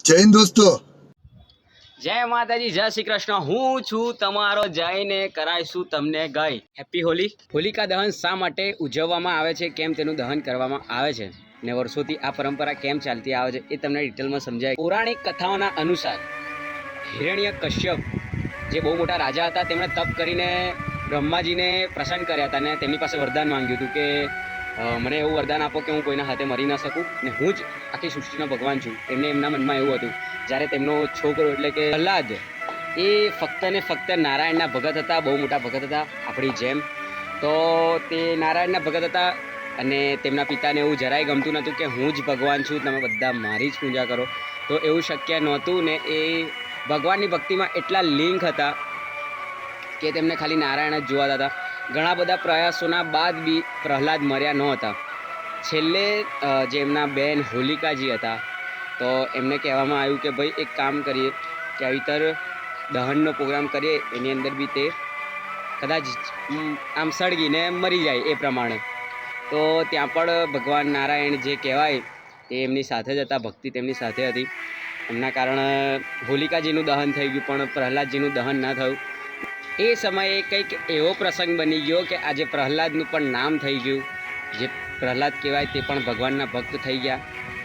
જય હિન્દ દોસ્તો. જય માતાજી, જય શ્રી કૃષ્ણ. હું છું તમારો જઈને કરાઈશું તમને ગઈ. હેપી હોલી. હોલિકા દહન શા માટે ઉજવવામાં આવે છે, કેમ તેનું દહન કરવામાં આવે છે ને વર્ષોથી આ પરંપરા કેમ ચાલતી આવે છે એ તમને ડિટેલમાં સમજાય. પૌરાણિક કથાઓના અનુસાર હિરણ્ય કશ્યપ જે બહુ મોટા રાજા હતા, તેમણે તપ કરીને બ્રહ્માજીને પ્રસન્ન કર્યા હતા અને તેમની પાસે વરદાન માંગ્યું હતું કે મને એવું વરદાન આપો કે હું કોઈના હાથે મરી ના શકું ને હું જ આખી સૃષ્ટિનો ભગવાન છું. એમના મનમાં એવું હતું. જ્યારે તેમનો છોકરો એટલે કે પ્રહલાદ એ ફક્ત ને ફક્ત નારાયણના ભગત હતા, બહુ મોટા ભગત હતા આપણી જેમ. તો તે નારાયણના ભગત હતા અને તેમના પિતાને એવું જરાય ગમતું નહોતું કે હું જ ભગવાન છું, તમે બધા મારી જ પૂજા કરો. તો એવું શક્ય નહોતું ને એ ભગવાનની ભક્તિમાં એટલા લિંક હતા કે તેમને ખાલી નારાયણ જ જોવાતા હતા. ઘણા બધા પ્રયાસોના બાદ બી પ્રહલાદ મર્યા ન હતા. છેલ્લે જે એમના બેન હોલિકાજી હતા, તો એમને કહેવામાં આવ્યું કે ભાઈ એક કામ કરીએ કે આવી તર દહનનો પ્રોગ્રામ કરીએ, એની અંદર બી તે કદાચ આમ સળગીને મરી જાય એ પ્રમાણે. તો ત્યાં પણ ભગવાન નારાયણ જે કહેવાય એ એમની સાથે જ હતા, ભક્તિ તેમની સાથે હતી. એમના કારણે હોલિકાજીનું દહન થઈ ગયું પણ પ્રહલાદજીનું દહન ના થયું. એ સમયે કંઈક એવો પ્રસંગ બની ગયો કે આજે પ્રહલાદનું પણ નામ થઈ ગયું. જે પ્રહલાદ કહેવાય તે પણ ભગવાનના ભક્ત થઈ ગયા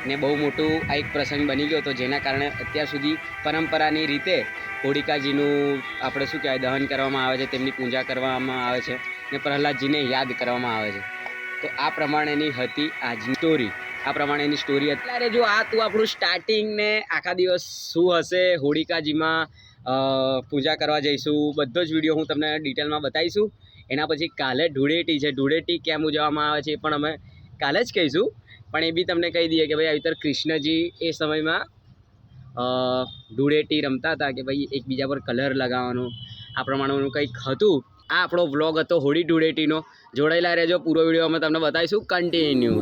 ને બહુ મોટું આ એક પ્રસંગ બની ગયો. તો જેના કારણે અત્યાર સુધી પરંપરાની રીતે હોલિકાજીનું આપણે શું કહેવાય દહન કરવામાં આવે છે, તેમની પૂજા કરવામાં આવે છે ને પ્રહલાદજીને યાદ કરવામાં આવે છે. તો આ પ્રમાણેની હતી આજની સ્ટોરી. આ પ્રમાણેની સ્ટોરી હતી. અત્યારે જો આ તું આપણું સ્ટાર્ટિંગ ને આખા દિવસ શું હશે હોલિકાજીમાં પૂજા કરવા જઈશું, બધો જ વિડીયો હું તમને ડિટેલમાં બતાવીશું. એના પછી કાલે ધૂળેટી છે. ધૂળેટી કેમ ઉજવવામાં આવે છે એ પણ અમે કાલે જ કહીશું. પણ એ બી તમને કહી દઈએ કે ભાઈ આવી રીતે કૃષ્ણજી એ સમયમાં ધૂળેટી રમતા હતા કે ભાઈ એકબીજા પર કલર લગાવવાનો, આ પ્રમાણેનું કંઈક હતું. આ આપણો વ્લોગ હતો હોળી ધૂળેટીનો. જોડાયેલા રહેજો, પૂરો વિડીયો અમે તમને બતાવીશું કન્ટિન્યુ.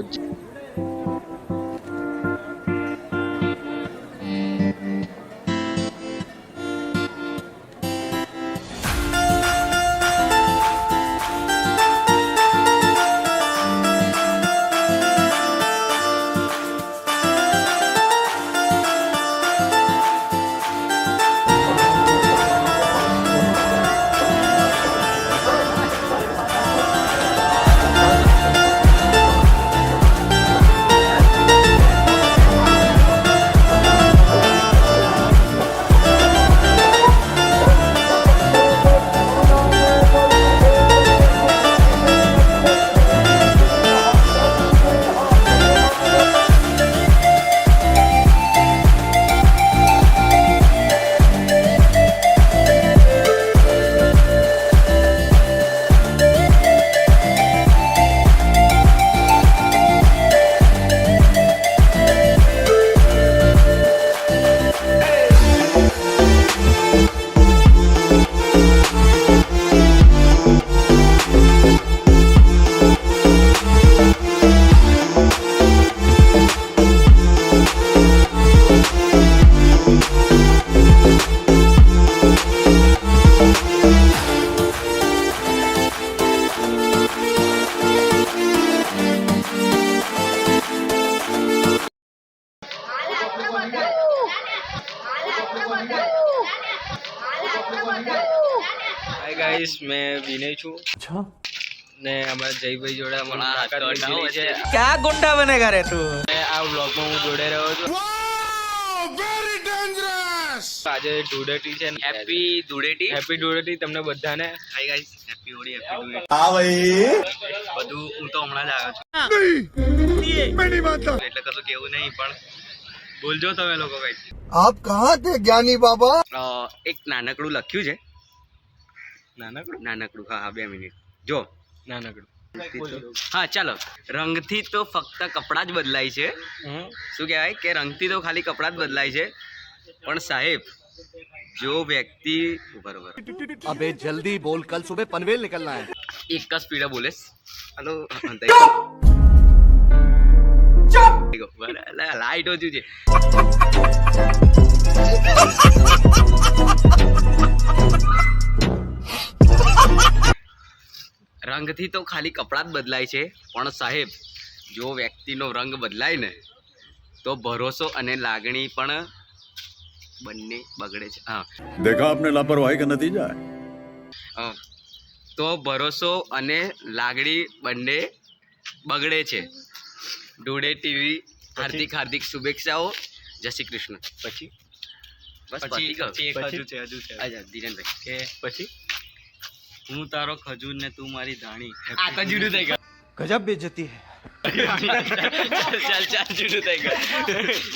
હાય ગાઈસ, મેં વિનય છું ને અમારા જયભાઈ જોડે છે. क्या गुंडा बनेगा रे तू? આ વ્લોગમાં હું જોડે રહ્યો છું. આજે ધૂળેટી છે. હેપી ધૂળેટી. હેપી ધૂળેટી તમને બધાને. Hi guys, happy Holi, happy Dhuleti. હા ભાઈ, બધું હું તો હમણાં જ આવ્યો છું એટલે કશું કેવું નહીં, પણ બોલજો તમે લોકો કઈ. આપ કહા થે જ્ઞાની બાબા? એક નાનકડું લખ્યું છે. નાનકડું હા 2 મિનિટ જો. નાનકડું હા ચાલો. રંગથી તો ફક્ત કપડાં જ બદલાય છે. શું કહેવાય કે રંગથી તો ખાલી કપડાં જ બદલાય છે, પણ સાહેબ જો વ્યક્તિ બરોબર अबे जल्दी बोल, कल सुबह पनवेल निकलना है. એક જ સ્પીડે બોલેસ. હલો લાઈટ ઓછું છે. રંગથી તો ખાલી કપડાં જ બદલાય છે, પણ સાહેબ જો વ્યક્તિનો રંગ બદલાય ને તો ભરોસો અને લાગણી પણ બંને બગડે છે. હા, देखा आपने लापरवाही का नतीजा है. તો ભરોસો અને લાગણી બંને બગડે છે. ધૂળેટીની હાર્દિક શુભેચ્છાઓ. જય શ્રી કૃષ્ણ. પછી બસ પતી ગયું. હજુ છે અચ્છા, ધીરેનભાઈ કે પછી હું તારો ખજૂર ને તું મારી ધાણી. આ તો જુદું થઈ ગયું. गजब बेइज्जती है. ચાલ જુદું થઈ ગયું.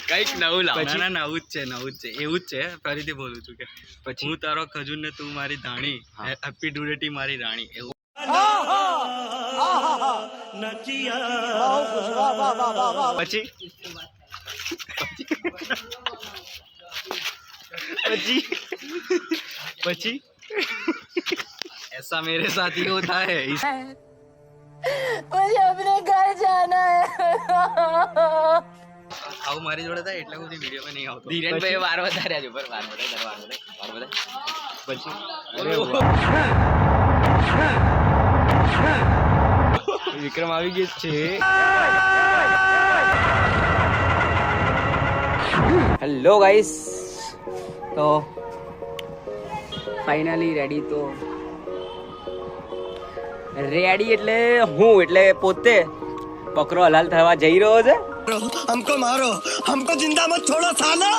કંઈક નવું લાવ. ના ના નવું જ છે એવું જ છે. ફરીથી બોલું છું કે પછી હું તારો ખજૂર ને તું મારી ધાણી, હા. હેપી ધૂળેટી મારી રાણી. એવું પછી પછી ऐसा मेरे साथ ही होता है. मुझे अपने घर जाना है. આવું મારી જોડે થાય એટલે હું વિડીયો નહીં આવતો. ધીરેનભાઈ વાર વધાર્યા છે. વાર વધારે. પછી વિક્રમ આવી ગયો છે. હેલો ગાઈસ, તો ફાઇનલી રેડી. તો રેડી એટલે પોતે બકરો હલાલ થવા જઈ રહ્યો છે. हमको मारो, हमको जिंदा मत छोड़ो सालो.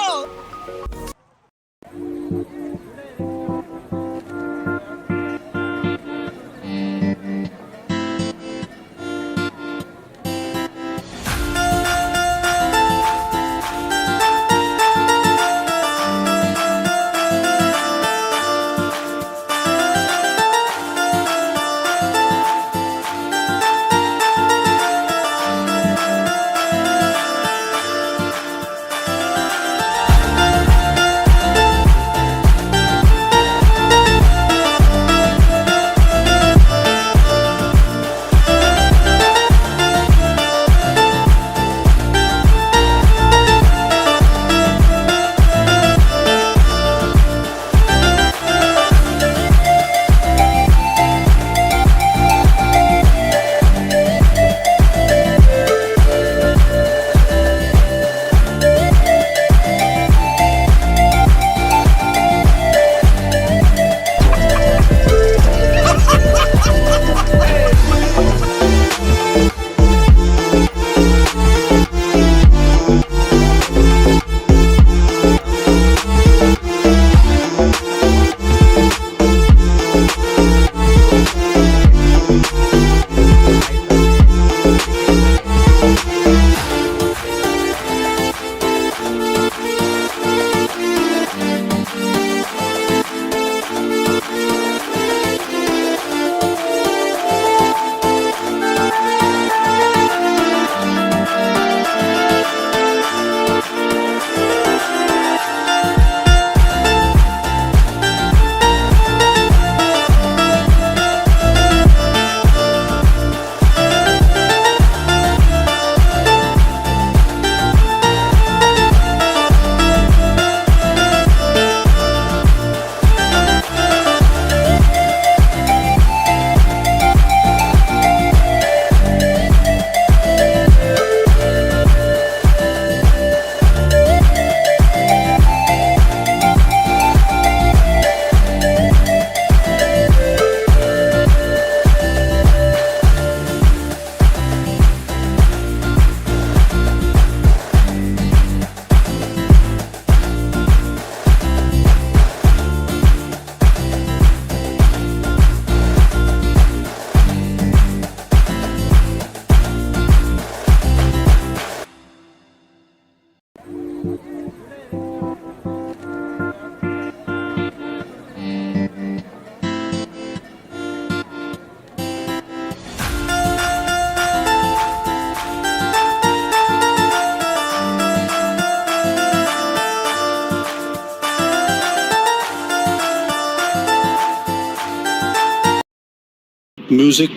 म्यूजिक.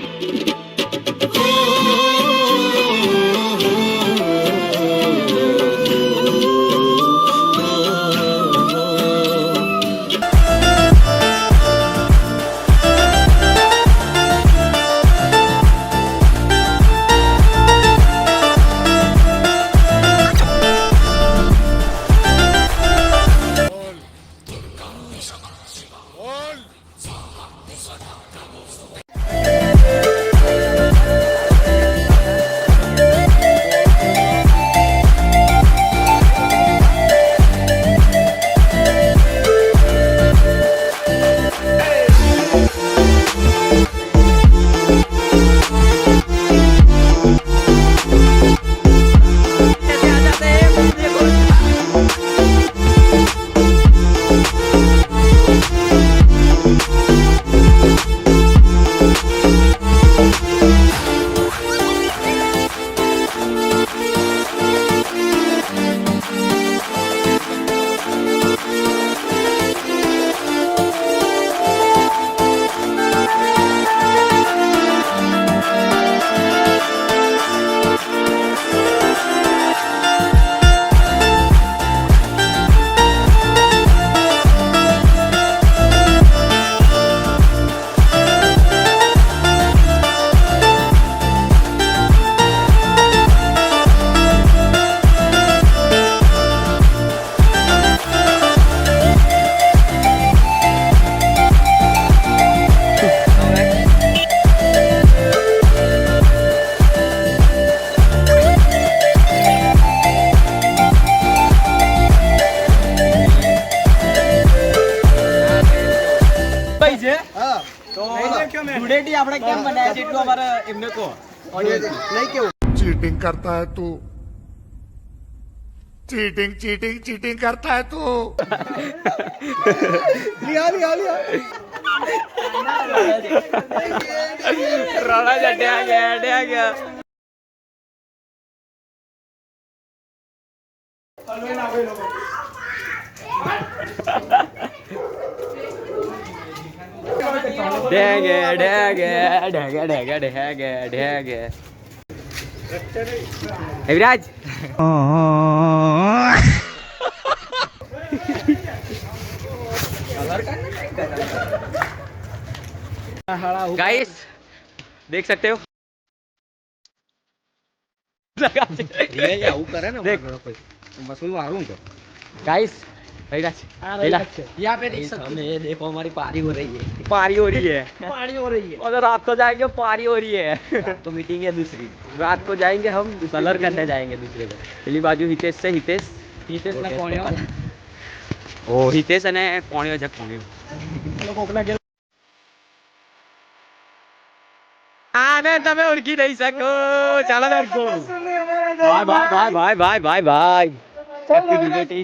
ધૂળેટી આપણે કેમ બનાવ્યા છે એટલું અમારે એમને કહો નહીં કેવું चीटिंग करता है तू चीटिंग चीटिंग चीटिंग करता है तू રોડા જટ્યા ગયા વિરાજ गाइस देख सकते हो गाइस यहाँ पे देख सकते हो देखो हमारी पारी हो रही है पारी हो रही है और रात को जाएंगे पारी हो रही है तो मीटिंग है दूसरी रात को जाएंगे हम कलर करने जाएंगे दूसरे को पहली बाजू हितेश से हितेश ना कोणियो ओ हितेश અને કોણિયો જક કોણિયો આને તમે ઓળખી નહીં શકો ચાલો દરકો bye bye bye bye bye bye happy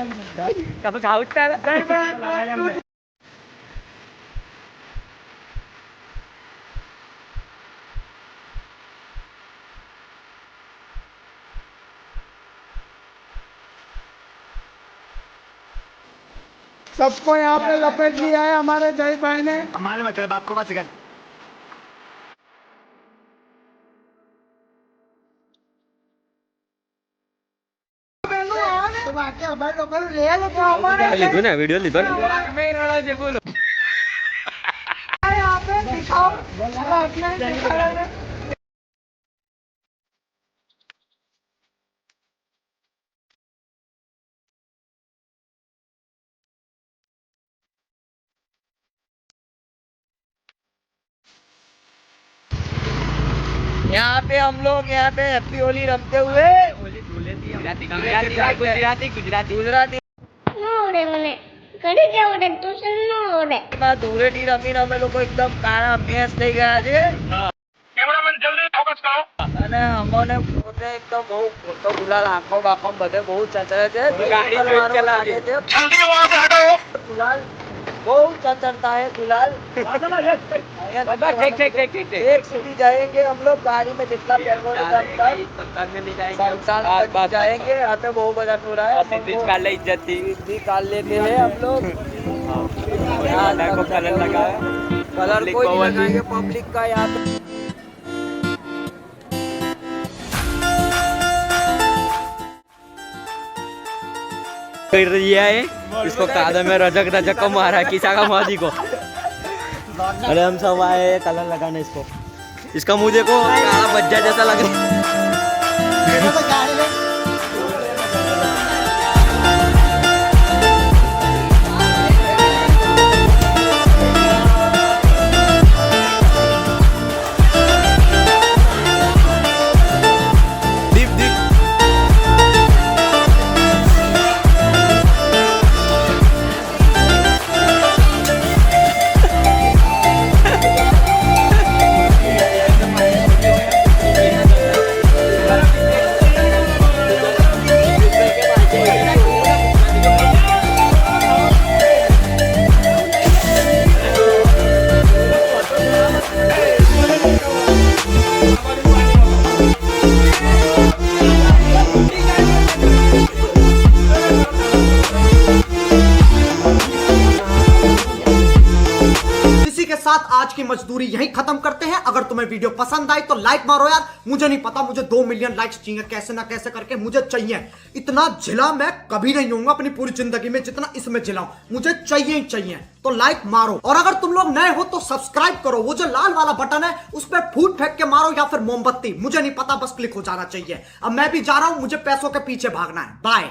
birthday કબ ખાઉતા सबको यहाँ पे लपेट लिया है हमारे जय भाई ने। हमारे मतलब आपको मत सिखा લીધું ને વિડિયો લીધો ને બોલો यहाँ पे दिखाओ अपने दिखाओ। यहाँ पे हम लोग यहाँ पे हैप्पी होली रमते हुए गुजराती गुजराती આવડે મને ઘડી જ આવડે ટ્યુશન ન આવડે ધૂળેટી રમીને અમે લોકો એકદમ કાળા ભેંસ થઈ ગયા છે અને અમને પોતે એકદમ બહુ ખોટો ગુલાલ આંખો બાખો બધે બહુ ચચરે છે ગુલાલ બહુ ચચરता है गुलाल एक सीधी जाएंगे हम लोग गाड़ी में जितना पेट्रोल जाएंगे आते बहुत बजा हो रहा है इज्जत निकाल लेते हैं हम लोग कलर लगा कलर कोई लगाएंगे पब्लिक का यहाँ पे कर रही है इसको कादर में रजक रजक को मारा किसा का मादी को अरे हम सब आए कलर लगाने इसको इसका मुंह देखो काला बज्जा जैसा लग रहा है साथ आज की मजदूरी यहीं खत्म करते हैं। अगर तुम्हें वीडियो पसंद आई तो लाइक मारो यार। मुझे नहीं पता, मुझे 2 मिलियन लाइक्स चाहिए, कैसे ना कैसे करके मुझे चाहिए। इतना जिला मैं कभी नहीं होऊंगा अपनी पूरी जिंदगी में जितना इसमें जिलाऊं, मुझे चाहिए ही चाहिए। तो लाइक मारो, और अगर तुम लोग नए हो तो सब्सक्राइब करो। वो जो लाल वाला बटन है उस पर फूट फेंक के मारो या फिर मोमबत्ती, मुझे नहीं पता, बस क्लिक हो जाना चाहिए। अब मैं भी जा रहा हूं, मुझे पैसों के पीछे भागना है। बाय।